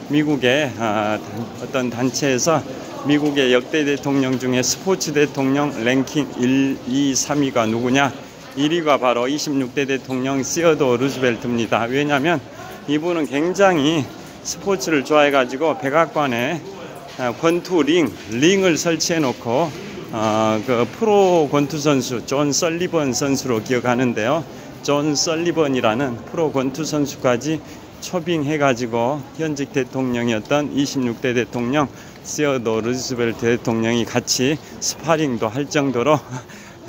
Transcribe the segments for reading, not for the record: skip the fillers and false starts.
미국의 어떤 단체에서 미국의 역대 대통령 중에 스포츠 대통령 랭킹 1, 2, 3위가 누구냐? 1위가 바로 26대 대통령 시어도어 루즈벨트입니다. 왜냐하면 이분은 굉장히 스포츠를 좋아해 가지고 백악관에 권투 링을 설치해 놓고 그 프로 권투 선수 존 설리번 선수로 기억하는데요. 존 설리번이라는 프로 권투 선수까지 초빙해 가지고 현직 대통령이었던 26대 대통령 시어도어 루즈벨트 대통령이 같이 스파링도 할 정도로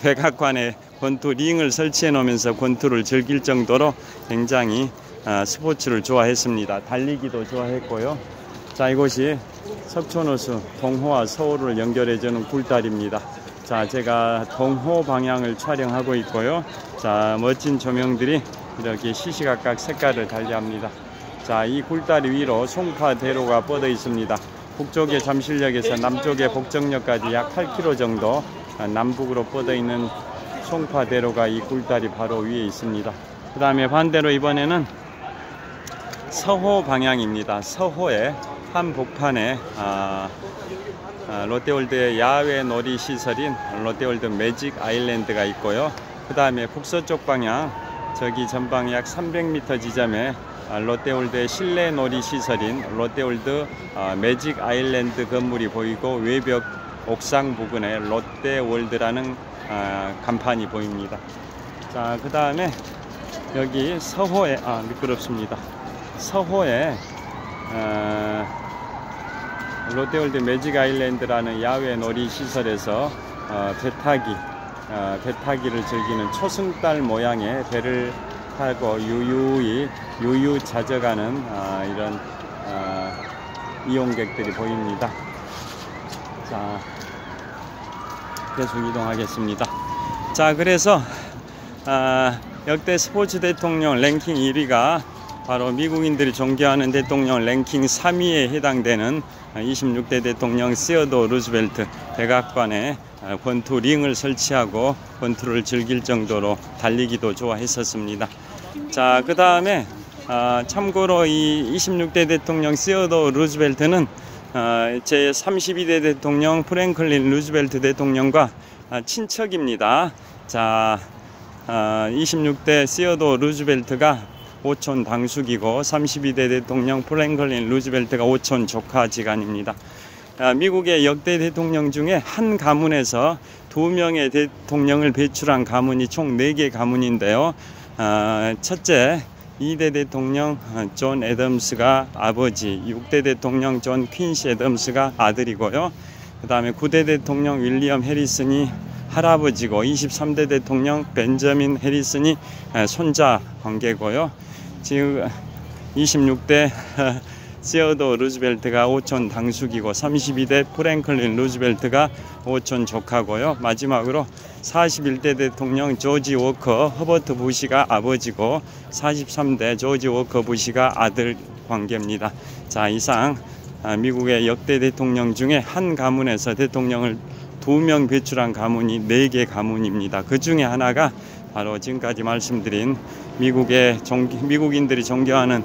백악관에 권투 링을 설치해 놓으면서 권투를 즐길 정도로 굉장히 스포츠를 좋아했습니다. 달리기도 좋아했고요. 자, 이곳이 석촌호수 동호와 서울을 연결해주는 굴다리입니다. 자, 제가 동호 방향을 촬영하고 있고요. 자, 멋진 조명들이 이렇게 시시각각 색깔을 달리합니다. 자, 이 굴다리 위로 송파대로가 뻗어 있습니다. 북쪽의 잠실역에서 남쪽의 복정역까지 약 8km 정도 남북으로 뻗어 있는 송파대로가 이 굴다리 바로 위에 있습니다. 그 다음에 반대로 이번에는 서호 방향입니다. 서호의 한복판에 롯데월드의 야외 놀이시설인 롯데월드 매직 아일랜드가 있고요. 그 다음에 북서쪽 방향 저기 전방 약 300m 지점에 롯데월드의 실내 놀이시설인 롯데월드 매직 아일랜드 건물이 보이고 외벽 옥상 부근에 롯데월드라는 간판이 보입니다. 자, 그 다음에 여기 서호에 미끄럽습니다. 서호에 롯데월드 매직 아일랜드라는 야외 놀이시설에서 배타기를 즐기는 초승달 모양의 배를 타고 유유 잦아가는 이런 이용객들이 보입니다. 자, 계속 이동하겠습니다. 자, 그래서 역대 스포츠 대통령 랭킹 1위가 바로 미국인들이 존경하는 대통령 랭킹 3위에 해당되는 26대 대통령 시어도어 루즈벨트. 백악관에 권투 링을 설치하고 권투를 즐길 정도로 달리기도 좋아했었습니다. 자, 그 다음에 참고로 이 26대 대통령 시어도어 루즈벨트는 제 32대 대통령 프랭클린 루즈벨트 대통령과 친척입니다. 자, 26대 시어도어 루즈벨트가 오촌 당숙이고 32대 대통령 프랭클린 루즈벨트가 오촌 조카지간입니다. 미국의 역대 대통령 중에 한 가문에서 2명의 대통령을 배출한 가문이 총 4개 가문인데요. 첫째 2대 대통령 존 애덤스가 아버지, 6대 대통령 존 퀸시 애덤스가 아들이고요. 그 다음에 9대 대통령 윌리엄 해리슨이 할아버지고 23대 대통령 벤저민 해리슨이 손자 관계고요. 지금 26대 시어도어 루즈벨트가 오촌 당숙이고 32대 프랭클린 루즈벨트가 오촌 조카고요. 마지막으로 41대 대통령 조지 워커 허버트 부시가 아버지고 43대 조지 워커 부시가 아들 관계입니다. 자, 이상 미국의 역대 대통령 중에 한 가문에서 대통령을 2명 배출한 가문이 4개 가문입니다. 그 중에 하나가 바로 지금까지 말씀드린 미국인들이 존경하는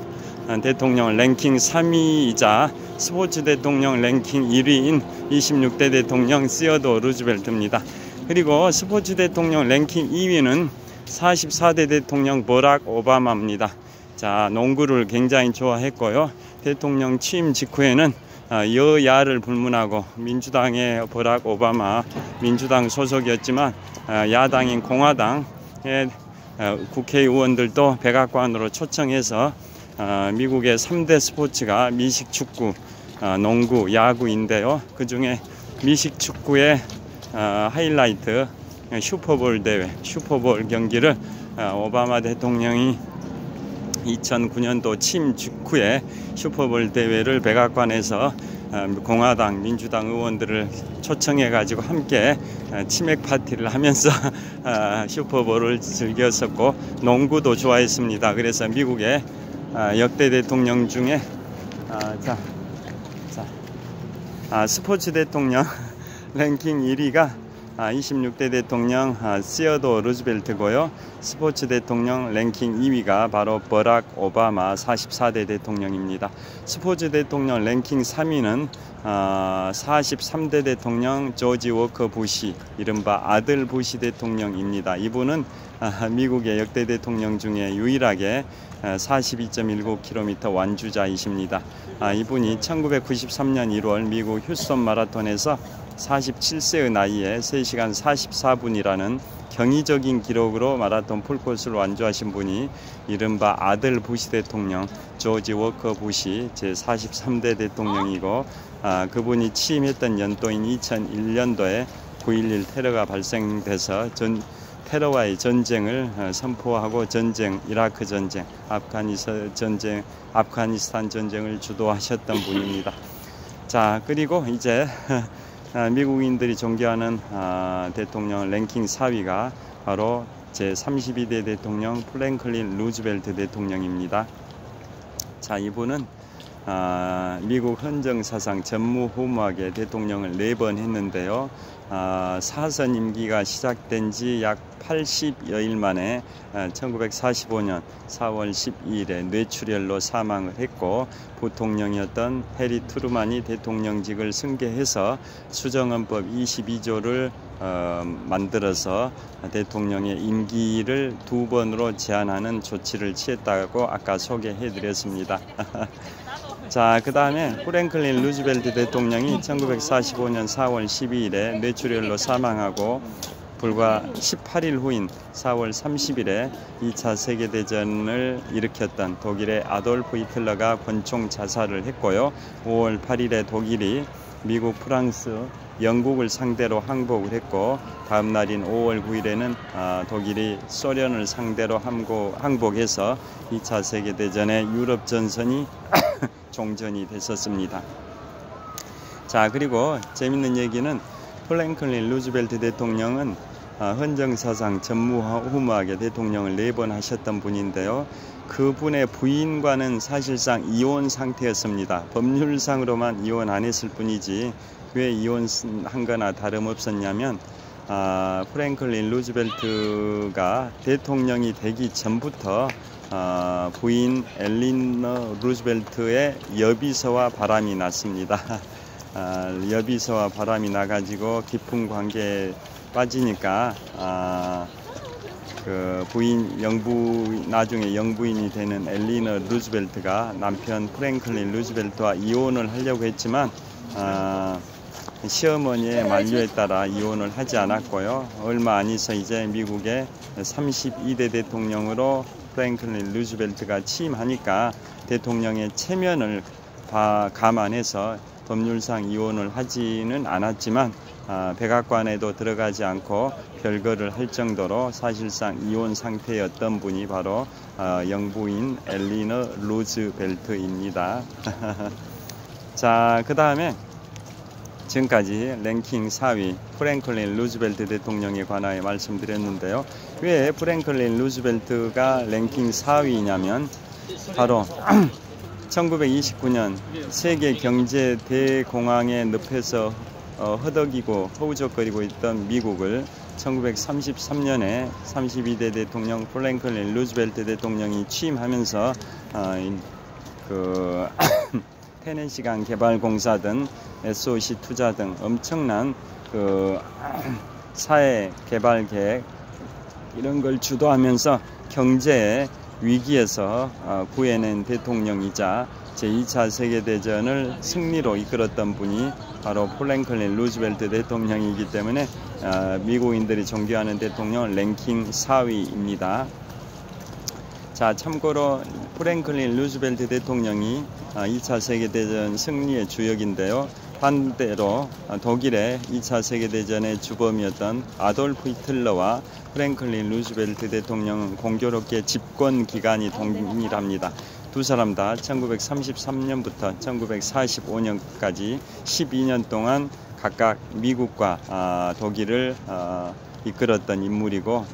대통령 랭킹 3위이자 스포츠 대통령 랭킹 1위인 26대 대통령 시어도어 루즈벨트입니다. 그리고 스포츠 대통령 랭킹 2위는 44대 대통령 버락 오바마입니다. 자, 농구를 굉장히 좋아했고요. 대통령 취임 직후에는 여야를 불문하고 민주당의 버락 오바마, 민주당 소속이었지만 야당인 공화당의 국회의원들도 백악관으로 초청해서 미국의 3대 스포츠가 미식축구, 농구, 야구인데요. 그 중에 미식축구의 하이라이트 슈퍼볼 대회, 슈퍼볼 경기를 오바마 대통령이 2009년도 취임 직후에 슈퍼볼 대회를 백악관에서 공화당, 민주당 의원들을 초청해 가지고 함께 치맥 파티를 하면서 슈퍼볼을 즐겼었고 농구도 좋아했습니다. 그래서 미국의 역대 대통령 중에 스포츠 대통령 랭킹 1위가 26대 대통령 시어도 루즈벨트고요. 스포츠 대통령 랭킹 2위가 바로 버락 오바마 44대 대통령입니다. 스포츠 대통령 랭킹 3위는 43대 대통령 조지 워커 부시, 이른바 아들 부시 대통령입니다. 이분은 미국의 역대 대통령 중에 유일하게 42.19km 완주자이십니다. 이분이 1993년 1월 미국 휴스턴 마라톤에서 47세의 나이에 3시간 44분이라는 경이적인 기록으로 마라톤 풀코스를 완주하신 분이 이른바 아들 부시 대통령 조지 워커 부시 제43대 대통령이고, 그분이 취임했던 연도인 2001년도에 9.11 테러가 발생돼서 테러와의 전쟁을 선포하고 이라크 전쟁, 아프가니스탄 전쟁을 주도하셨던 분입니다. 자, 그리고 이제 미국인들이 존경하는 대통령 랭킹 4위가 바로 제32대 대통령 프랭클린 루즈벨트 대통령입니다. 자, 이분은 미국 헌정사상 전무후무하게 대통령을 4번 했는데요. 사선 임기가 시작된 지 약 80여일 만에 1945년 4월 12일에 뇌출혈로 사망을 했고, 부통령이었던 해리 트루만이 대통령직을 승계해서 수정헌법 22조를 만들어서 대통령의 임기를 2번으로 제한하는 조치를 취했다고 아까 소개해 드렸습니다. 자, 그 다음에 프랭클린 루즈벨트 대통령이 1945년 4월 12일에 뇌출혈로 사망하고 불과 18일 후인 4월 30일에 2차 세계대전을 일으켰던 독일의 아돌프 히틀러가 권총 자살을 했고요. 5월 8일에 독일이 미국, 프랑스, 영국을 상대로 항복을 했고, 다음 날인 5월 9일에는 독일이 소련을 상대로 항복해서 2차 세계대전의 유럽 전선이 종전이 됐었습니다. 자, 그리고 재밌는 얘기는 프랭클린 루즈벨트 대통령은 헌정사상 전무후무하게 대통령을 4번 하셨던 분인데요. 그분의 부인과는 사실상 이혼 상태였습니다. 법률상으로만 이혼 안 했을 뿐이지 왜 이혼한 거나 다름없었냐면, 프랭클린 루즈벨트가 대통령이 되기 전부터 부인 엘리너 루즈벨트의 여비서와 바람이 났습니다. 여비서와 바람이 나가지고 깊은 관계에 빠지니까 그 부인 나중에 영부인이 되는 엘리너 루즈벨트가 남편 프랭클린 루즈벨트와 이혼을 하려고 했지만 시어머니의 만류에 따라 이혼을 하지 않았고요. 얼마 안 있어 이제 미국의 32대 대통령으로 프랭클린 루즈벨트가 취임하니까 대통령의 체면을 감안해서 법률상 이혼을 하지는 않았지만 백악관에도 들어가지 않고 별거를 할 정도로 사실상 이혼 상태였던 분이 바로 영부인 엘리너 루즈벨트입니다. 자, 그 다음에 지금까지 랭킹 4위 프랭클린 루즈벨트 대통령에 관하여 말씀드렸는데요. 왜 프랭클린 루즈벨트가 랭킹 4위냐면 바로 1929년 세계 경제 대공황의 늪에서 허덕이고 허우적거리고 있던 미국을 1933년에 32대 대통령 프랭클린 루즈벨트 대통령이 취임하면서 그 테네시강 개발공사 등 SOC 투자 등 엄청난 그 사회 개발 계획 이런 걸 주도하면서 경제의 위기에서 구해낸 대통령이자 제2차 세계대전을 승리로 이끌었던 분이 바로 프랭클린 루즈벨트 대통령이기 때문에 미국인들이 존경하는 대통령 랭킹 4위입니다. 자, 참고로 프랭클린 루즈벨트 대통령이 2차 세계대전 승리의 주역인데요. 반대로 독일의 2차 세계대전의 주범이었던 아돌프 히틀러와 프랭클린 루즈벨트 대통령은 공교롭게 집권 기간이 동일합니다. 두 사람 다 1933년부터 1945년까지 12년 동안 각각 미국과 독일을 이끌었던 인물이고,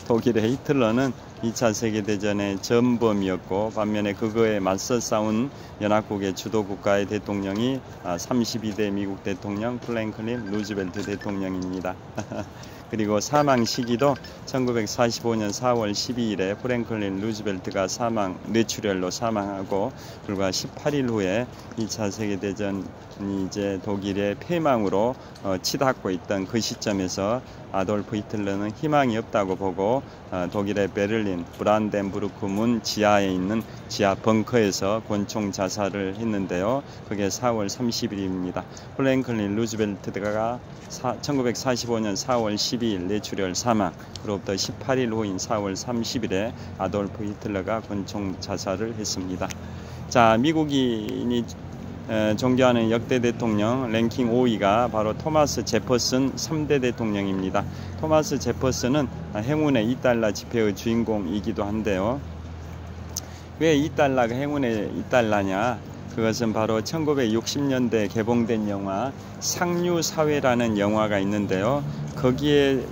독일의 히틀러는 2차 세계대전의 전범이었고, 반면에 그거에 맞서 싸운 연합국의 주도 국가의 대통령이 32대 미국 대통령 프랭클린 루즈벨트 대통령입니다. 그리고 사망 시기도 1945년 4월 12일에 프랭클린 루즈벨트가 뇌출혈로 사망하고, 불과 18일 후에 2차 세계대전이 이제 독일의 패망으로 치닫고 있던 그 시점에서 아돌프 히틀러는 희망이 없다고 보고 독일의 베를린 브란덴부르크 문 지하에 있는 지하 벙커에서 권총 자살을 했는데요. 그게 4월 30일입니다. 프랭클린 루즈벨트가 1945년 4월 12일 뇌출혈 사망, 그로부터 18일 후인 4월 30일에 아돌프 히틀러가 권총 자살을 했습니다. 자, 미국인이 존경하는 역대 대통령 랭킹 5위가 바로 토마스 제퍼슨 3대 대통령입니다. 토마스 제퍼슨은 행운의 $2 지폐의 주인공이기도 한데요. 왜 $2가 행운의 $냐? 그것은 바로 1960년대 개봉된 영화 상류사회라는 영화가 있는데요. 거기에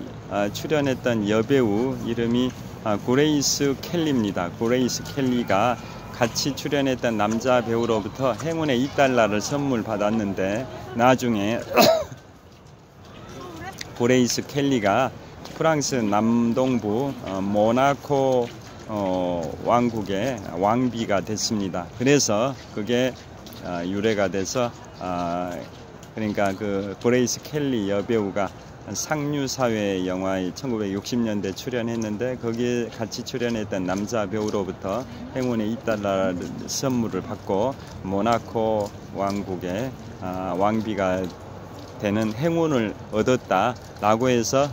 출연했던 여배우 이름이 그레이스 켈리입니다. 그레이스 켈리가 같이 출연했던 남자 배우로부터 행운의 $2를 선물 받았는데, 나중에 그레이스 켈리가 프랑스 남동부 모나코 왕국의 왕비가 됐습니다. 그래서 그게 유래가 돼서 그러니까 그 그레이스 켈리 여배우가 상류사회 영화에 1960년대 출연했는데, 거기에 같이 출연했던 남자 배우로부터 행운의 $2 선물을 받고 모나코 왕국의 왕비가 되는 행운을 얻었다라고 해서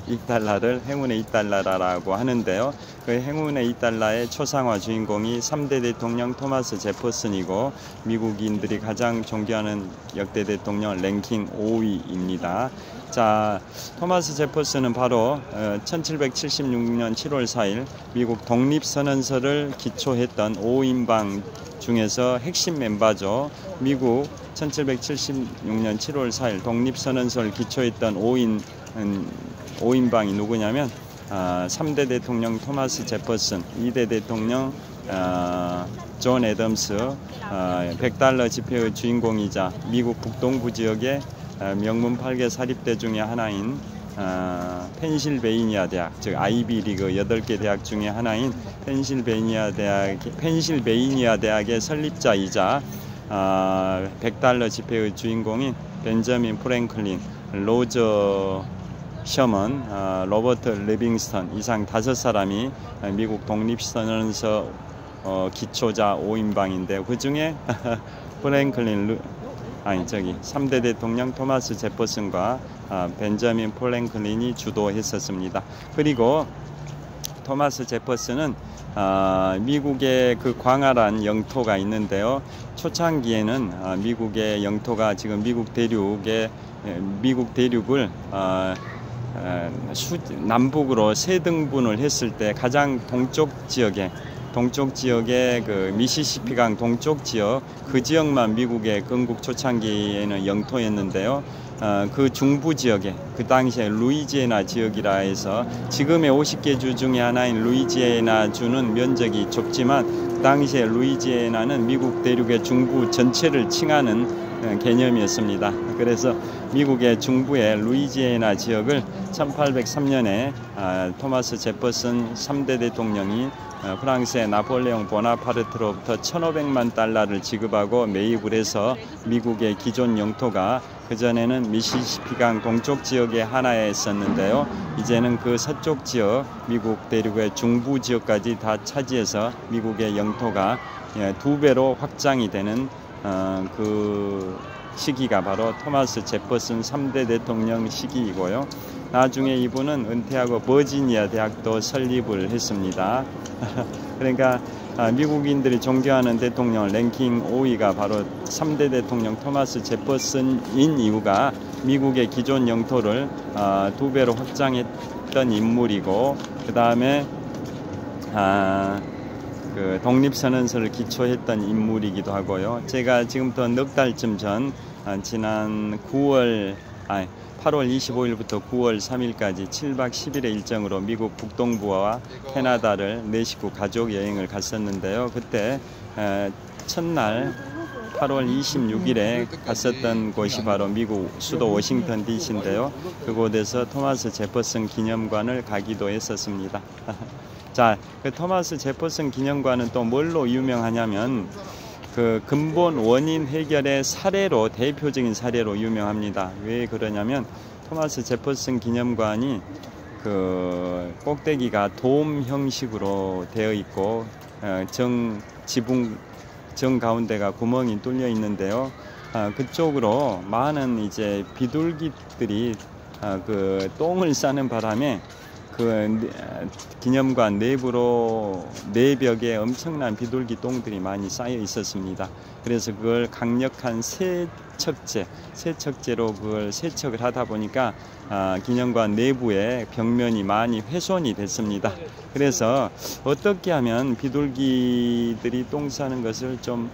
$2를 행운의 $2라고 하는데요. 그 행운의 $2의 초상화 주인공이 3대 대통령 토마스 제퍼슨이고, 미국인들이 가장 존경하는 역대 대통령 랭킹 5위입니다. 자, 토마스 제퍼슨은 바로 1776년 7월 4일 미국 독립선언서를 기초했던 5인방 중에서 핵심 멤버죠. 미국 1776년 7월 4일 독립선언서를 기초했던 5인방이 누구냐면 3대 대통령 토마스 제퍼슨, 2대 대통령 존 애덤스, $100 지폐의 주인공이자 미국 북동부 지역의 명문 8개 사립대 중에 하나인 펜실베이니아 대학, 즉 아이비 리그 8개 대학 중에 하나인 펜실베이니아 대학의 설립자이자 $100 지폐의 주인공인 벤저민 프랭클린, 로저 셔먼, 로버트 리빙스턴 이상 5사람이 미국 독립선언서 기초자 5인방인데, 그 중에 프랭클린 3대 대통령 토마스 제퍼슨과 벤저민 프랭클린이 주도했었습니다. 그리고 토마스 제퍼슨은 미국의 그 광활한 영토가 있는데요. 초창기에는 미국의 영토가 지금 미국 대륙을 남북으로 세 등분을 했을 때 가장 동쪽 지역에 그 미시시피강 동쪽 지역, 그 지역만 미국의 건국 초창기에는 영토였는데요. 그 중부 지역에 그 당시에 루이지애나 지역이라 해서, 지금의 50개 주 중에 하나인 루이지애나 주는 면적이 좁지만, 그 당시에 루이지애나는 미국 대륙의 중부 전체를 칭하는 개념이었습니다. 그래서 미국의 중부의 루이지애나 지역을 1803년에 토마스 제퍼슨 3대 대통령이 프랑스의 나폴레옹 보나파르트로부터 $1,500만 지급하고 매입을 해서 미국의 기존 영토가 그전에는 미시시피강 동쪽 지역의 하나에 있었는데요. 이제는 그 서쪽 지역, 미국 대륙의 중부 지역까지 다 차지해서 미국의 영토가 2배로 확장이 되는 그 시기가 바로 토마스 제퍼슨 3대 대통령 시기이고요. 나중에 이분은 은퇴하고 버지니아 대학도 설립을 했습니다. 그러니까 미국인들이 존경하는 대통령 랭킹 5위가 바로 3대 대통령 토마스 제퍼슨인 이유가 미국의 기존 영토를 2배로 확장했던 인물이고, 그 다음에 그 독립선언서를 기초했던 인물이기도 하고요. 제가 지금부터 넉 달쯤 전 지난 8월 25일부터 9월 3일까지 7박 10일의 일정으로 미국 북동부와 캐나다를 4식구 가족 여행을 갔었는데요. 그때 첫날 8월 26일에 갔었던 곳이 바로 미국 수도 워싱턴 DC인데요. 그곳에서 토마스 제퍼슨 기념관을 가기도 했었습니다. 자, 그 토마스 제퍼슨 기념관은 또 뭘로 유명하냐면 그 근본 원인 해결의 사례로, 대표적인 사례로 유명합니다. 왜 그러냐면 토마스 제퍼슨 기념관이 그 꼭대기가 돔 형식으로 되어 있고 지붕 정 가운데가 구멍이 뚫려 있는데요. 그쪽으로 많은 이제 비둘기들이 그 똥을 싸는 바람에 그 기념관 내부로 내벽에 엄청난 비둘기 똥들이 많이 쌓여 있었습니다. 그래서 그걸 강력한 세척제로 그걸 세척을 하다 보니까 기념관 내부의 벽면이 많이 훼손이 됐습니다. 그래서 어떻게 하면 비둘기들이 똥 싸는 것을 좀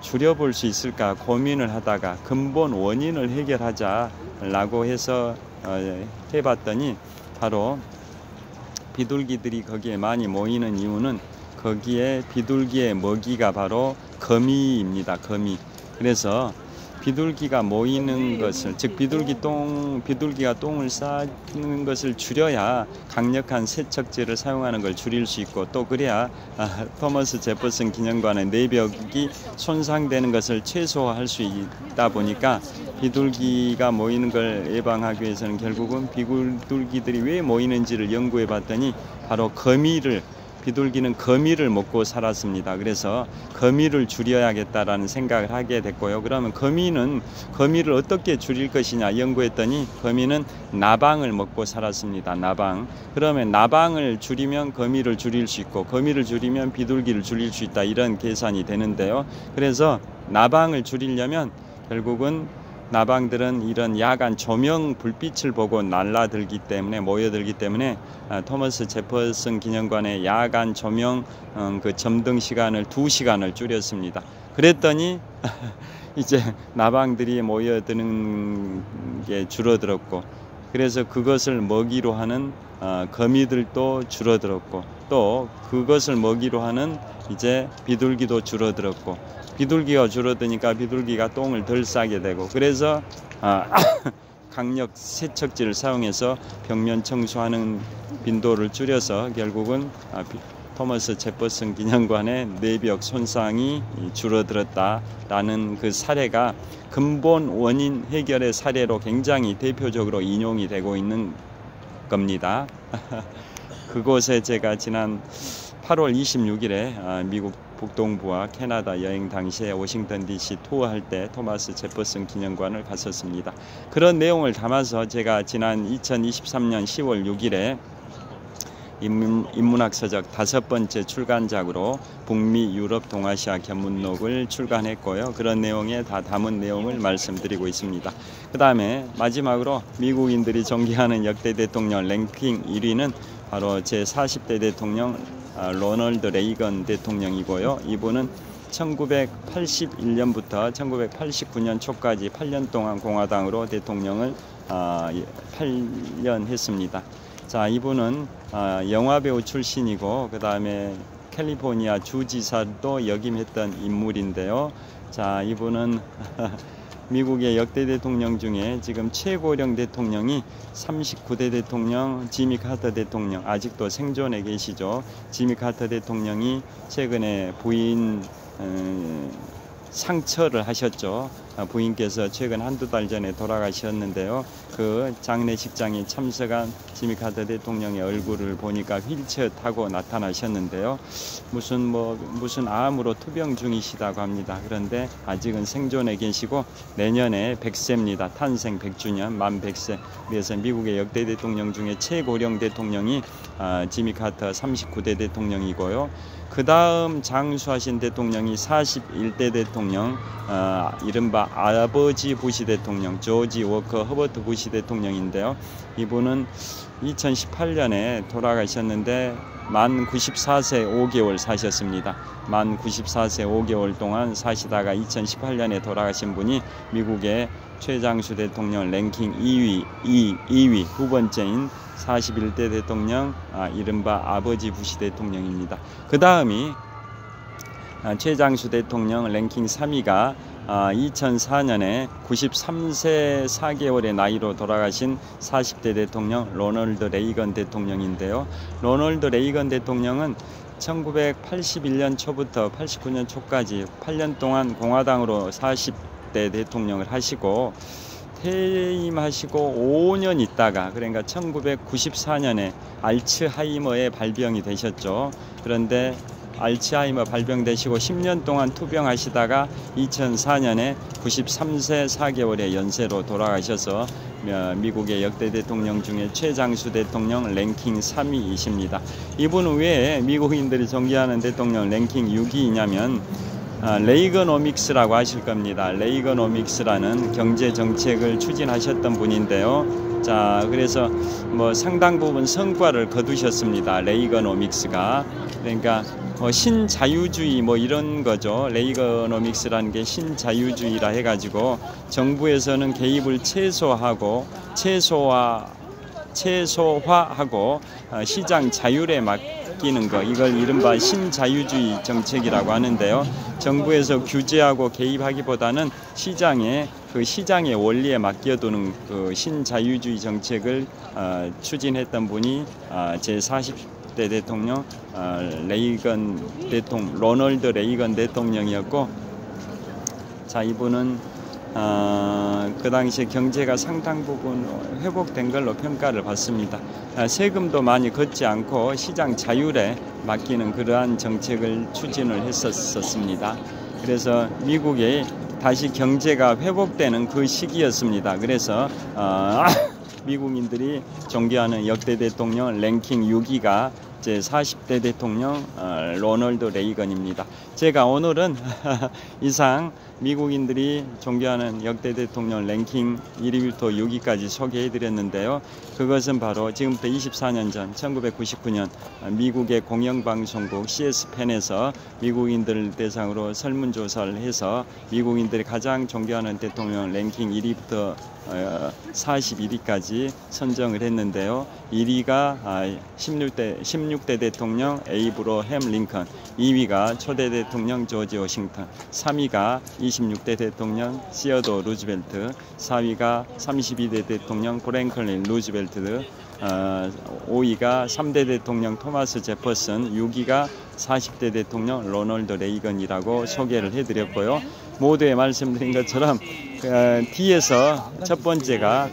줄여볼 수 있을까 고민을 하다가 근본 원인을 해결하자라고 해서 해봤더니 바로 비둘기들이 거기에 많이 모이는 이유는 거기에 비둘기의 먹이가 바로 거미입니다. 거미. 그래서 비둘기가 모이는 것을, 즉 비둘기가 똥을 싸는 것을 줄여야 강력한 세척제를 사용하는 걸 줄일 수 있고, 또 그래야 토마스 제퍼슨 기념관의 내벽이 손상되는 것을 최소화할 수 있다 보니까 비둘기가 모이는 걸 예방하기 위해서는 결국은 비둘기들이 왜 모이는지를 연구해 봤더니 바로 비둘기는 거미를 먹고 살았습니다. 그래서 거미를 줄여야겠다라는 생각을 하게 됐고요. 그러면 거미를 어떻게 줄일 것이냐 연구했더니 거미는 나방을 먹고 살았습니다. 나방. 그러면 나방을 줄이면 거미를 줄일 수 있고 거미를 줄이면 비둘기를 줄일 수 있다, 이런 계산이 되는데요. 그래서 나방을 줄이려면 결국은 나방들은 이런 야간 조명 불빛을 보고 모여들기 때문에 토마스 제퍼슨 기념관의 야간 조명 그 점등 시간을 2시간을 줄였습니다. 그랬더니 이제 나방들이 모여드는 게 줄어들었고, 그래서 그것을 먹이로 하는 거미들도 줄어들었고, 또 그것을 먹이로 하는 이제 비둘기도 줄어들었고, 비둘기가 줄어드니까 비둘기가 똥을 덜 싸게 되고, 그래서 강력 세척제를 사용해서 벽면 청소하는 빈도를 줄여서 결국은 토마스 제퍼슨 기념관의 내벽 손상이 줄어들었다라는 그 사례가 근본 원인 해결의 사례로 굉장히 대표적으로 인용이 되고 있는 겁니다. 그곳에 제가 지난 8월 26일에 미국 북동부와 캐나다 여행 당시에 워싱턴 DC 투어할 때 토마스 제퍼슨 기념관을 갔었습니다. 그런 내용을 담아서 제가 지난 2023년 10월 6일에 인문학서적 5번째 출간작으로 북미 유럽 동아시아 견문록을 출간했고요. 그런 내용에 다 담은 내용을 말씀드리고 있습니다. 그 다음에 마지막으로 미국인들이 존경하는 역대 대통령 랭킹 1위는 바로 제40대 대통령 로널드 레이건 대통령이고요. 이분은 1981년부터 1989년 초까지 8년 동안 공화당으로 대통령을 8년 했습니다. 자, 이분은 영화배우 출신이고 그 다음에 캘리포니아 주지사도 역임했던 인물인데요. 자, 이분은 미국의 역대 대통령 중에 지금 최고령 대통령이 39대 대통령 지미 카터 대통령, 아직도 생존해 계시죠. 지미 카터 대통령이 최근에 부인 상처를 하셨죠. 부인께서 최근 한두 달 전에 돌아가셨는데요. 그 장례식장에 참석한 지미 카터 대통령의 얼굴을 보니까 휠체어 타고 나타나셨는데요. 무슨 암으로 투병 중이시다고 합니다. 그런데 아직은 생존해 계시고 내년에 100세입니다. 탄생 100주년, 만 100세. 그래서 미국의 역대 대통령 중에 최고령 대통령이 지미 카터 39대 대통령이고요. 그 다음 장수하신 대통령이 41대 대통령, 이른바 아버지 부시 대통령, 조지 워커 허버트 부시 대통령인데요. 이분은 2018년에 돌아가셨는데 만 94세 5개월 사셨습니다. 만 94세 5개월 동안 사시다가 2018년에 돌아가신 분이 미국의 최장수 대통령 랭킹 2위 두 번째인 41대 대통령, 이른바 아버지 부시 대통령입니다. 그 다음이 최장수 대통령 랭킹 3위가 2004년에 93세 4개월의 나이로 돌아가신 40대 대통령 로널드 레이건 대통령인데요. 로널드 레이건 대통령은 1981년 초부터 89년 초까지 8년 동안 공화당으로 40대 대통령을 하시고 퇴임하시고 5년 있다가, 그러니까 1994년에 알츠하이머의 발병이 되셨죠. 그런데 알츠하이머 발병되시고 10년 동안 투병하시다가 2004년에 93세 4개월의 연세로 돌아가셔서 미국의 역대 대통령 중에 최장수 대통령 랭킹 3위이십니다. 이분 외에 미국인들이 존경하는 대통령 랭킹 6위이냐면 레이거노믹스라고 하실 겁니다. 레이거노믹스라는 경제 정책을 추진하셨던 분인데요. 자, 그래서 상당 부분 성과를 거두셨습니다. 레이거노믹스가. 그러니까 신자유주의 이런 거죠. 레이거노믹스라는 게 신자유주의라 해가지고 정부에서는 개입을 최소화하고 시장 자율에 맡기는 거, 이걸 이른바 신자유주의 정책이라고 하는데요. 정부에서 규제하고 개입하기보다는 시장의 원리에 맡겨두는 그 신자유주의 정책을 추진했던 분이 제40대 대통령 로널드 레이건 대통령이었고, 자, 이분은 그 당시에 경제가 상당 부분 회복된 걸로 평가를 받습니다. 세금도 많이 걷지 않고 시장 자율에 맡기는 그러한 정책을 추진을 했었습니다. 그래서 미국의 다시 경제가 회복되는 그 시기였습니다. 그래서 미국인들이 존경하는 역대 대통령 랭킹 6위가 제40대 대통령 로널드 레이건입니다. 제가 오늘은 이상 미국인들이 존경하는 역대 대통령 랭킹 1위부터 6위까지 소개해 드렸는데요. 그것은 바로 지금부터 24년 전 1999년 미국의 공영방송국 CSPN에서 미국인들 대상으로 설문조사를 해서 미국인들이 가장 존경하는 대통령 랭킹 1위부터 41위까지 선정을 했는데요. 1위가 16대 대통령 에이브러햄 링컨, 2위가 초대 대통령 조지 워싱턴, 3위가 26대 대통령 시어도 루즈벨트, 4위가 32대 대통령 프랭클린 루즈벨트, 5위가 3대 대통령 토마스 제퍼슨, 6위가 40대 대통령 로널드 레이건이라고 소개를 해드렸고요. 모두에 말씀드린 것처럼 뒤에서 첫 번째가